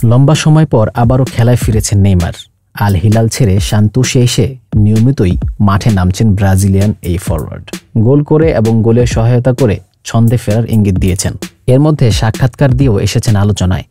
লম্বা সময় পর আবারও খেলায় ফিরেছেন নেইমার। আল হিলাল ছেড়ে সান্তোসে এসে নিয়মিতই মাঠে নামছেন ব্রাজিলিয়ান এই ফরওয়ার্ড। গোল করে এবং গোলে সহায়তা করে ছন্দে ফেরার ইঙ্গিত দিয়েছেন। এর মধ্যে সাক্ষাৎকার দিয়েও এসেছেন আলোচনায়।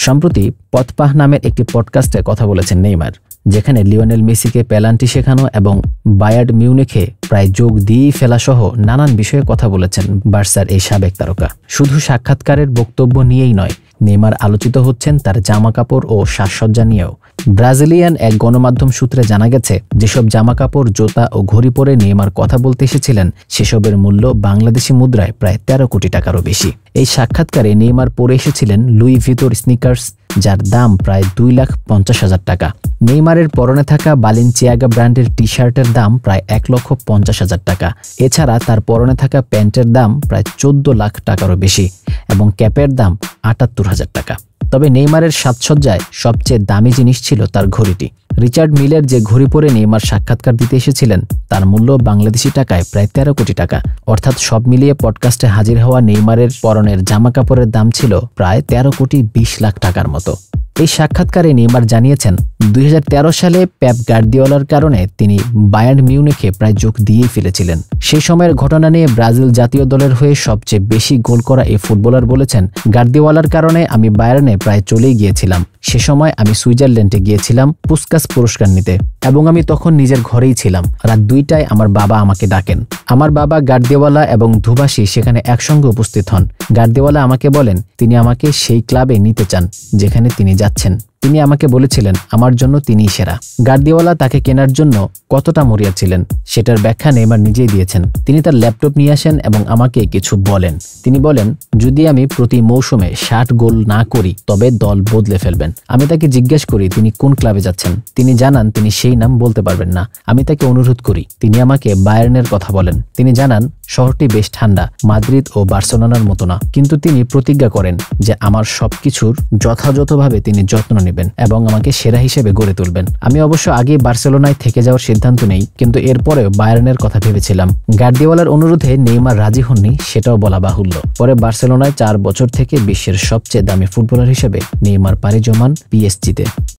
সম্প্রতি পথপাহ নামের একটি পডকাস্টে কথা বলেছেন নেইমার, যেখানে লিওনেল মেসিকে পেনাল্টি শেখানো এবং বায়ার্ন মিউনিখে প্রায় যোগ দিয়েই ফেলা সহ নানান বিষয়ে কথা বলেছেন বার্সার এই সাবেক তারকা। শুধু সাক্ষাৎকারের বক্তব্য নিয়েই নয়, নেইমার আলোচিত হচ্ছেন তার জামাকাপড় ও সাজসজ্জা নিয়েও। ব্রাজিলিয়ান এক গণমাধ্যম সূত্রে জানা গেছে, যেসব জামাকাপড়, জুতা ও ঘড়ি পরে নেইমার কথা বলতে এসেছিলেন সেসবের মূল্য বাংলাদেশি মুদ্রায় প্রায় 13 কোটি টাকারও বেশি। এই সাক্ষাৎকারে নেইমার পরে এসেছিলেন লুই ভিতর স্নিকার্স, যার দাম প্রায় 2,50,000 টাকা। নেইমারের পরনে থাকা বালেনসিয়াগা ব্র্যান্ডের টি শার্টের দাম প্রায় 1,50,000 টাকা। এছাড়া তার পরনে থাকা প্যান্টের দাম প্রায় 14 লাখ টাকারও বেশি এবং ক্যাপের দাম 78,000 টাকা। তবে নেইমারের সাজসজ্জায় সবচেয়ে দামি জিনিস ছিল তার ঘড়িটি। রিচার্ড মিলের যে ঘড়ি পরে নেইমার সাক্ষাৎকার দিতে এসেছিলেন তার মূল্য বাংলাদেশি টাকায় প্রায় 13 কোটি টাকা। অর্থাৎ সব মিলিয়ে পডকাস্টে হাজির হওয়া নেইমারের পরনের জামাকাপড়ের দাম ছিল প্রায় 13,20,00,000 টাকার মতো। এই সাক্ষাৎকারে নেইমার জানিয়েছেন, 2013 সালে পেপ গার্দিওলার কারণে তিনি বায়ার্ন মিউনিখে প্রায় যোগ দিয়েই ফেলেছিলেন। সেই সময়ের ঘটনা নিয়ে ব্রাজিল জাতীয় দলের হয়ে সবচেয়ে বেশি গোল করা এই ফুটবলার বলেছেন, গার্দিওলার কারণে আমি বায়ার্নে প্রায় চলেই গিয়েছিলাম। সে সময় আমি সুইজারল্যান্ডে গিয়েছিলাম পুস্কাস পুরস্কার নিতে এবং আমি তখন নিজের ঘরেই ছিলাম। রাত 2টায় আমার বাবা আমাকে ডাকেন। আমার বাবা গার্দিওলা এবং ধুবাসি সেখানে একসঙ্গে উপস্থিত হন। গার্দিওলা আমাকে বলেন তিনি আমাকে সেই ক্লাবে নিতে চান যেখানে তিনি যাচ্ছেন। তিনি আমাকে বলেছিলেন আমার জন্য তিনিই সেরা। গার্দিওলা তাকে কেনার জন্য কতটা মরিয়া ছিলেন সেটার ব্যাখ্যা নেইমার নিজেই দিয়েছেন। তিনি তার ল্যাপটপ নিয়ে আসেন এবং আমাকে কিছু বলেন। তিনি বলেন, যদি আমি প্রতি মৌসুমে 60 গোল না করি তবে দল বদলে ফেলবেন। আমি তাকে জিজ্ঞেস করি তিনি কোন ক্লাবে যাচ্ছেন। তিনি জানান তিনি সেই নাম বলতে পারবেন না। আমি তাকে অনুরোধ করি। তিনি আমাকে বায়ার্নের কথা বলেন। তিনি জানান শহরটি বেশ ঠান্ডা, মাদ্রিদ ও বার্সেলোনার মতো না, কিন্তু তিনি প্রতিজ্ঞা করেন যে আমার সবকিছুর যথাযথভাবে তিনি যত্ন নেবেন এবং আমাকে সেরা হিসেবে গড়ে তুলবেন। আমি অবশ্য আগে বার্সেলোনায় থেকে যাওয়ার সিদ্ধান্ত নেই, কিন্তু এরপরেও বায়ার্নের কথা ভেবেছিলাম। গার্দিওলার অনুরোধে নেইমার রাজি হননি সেটাও বলা বাহুল্য। পরে বার্সেলোনায় 4 বছর থেকে বিশ্বের সবচেয়ে দামি ফুটবলার হিসেবে নেইমার পাড়ি জমান পিএসজিতে।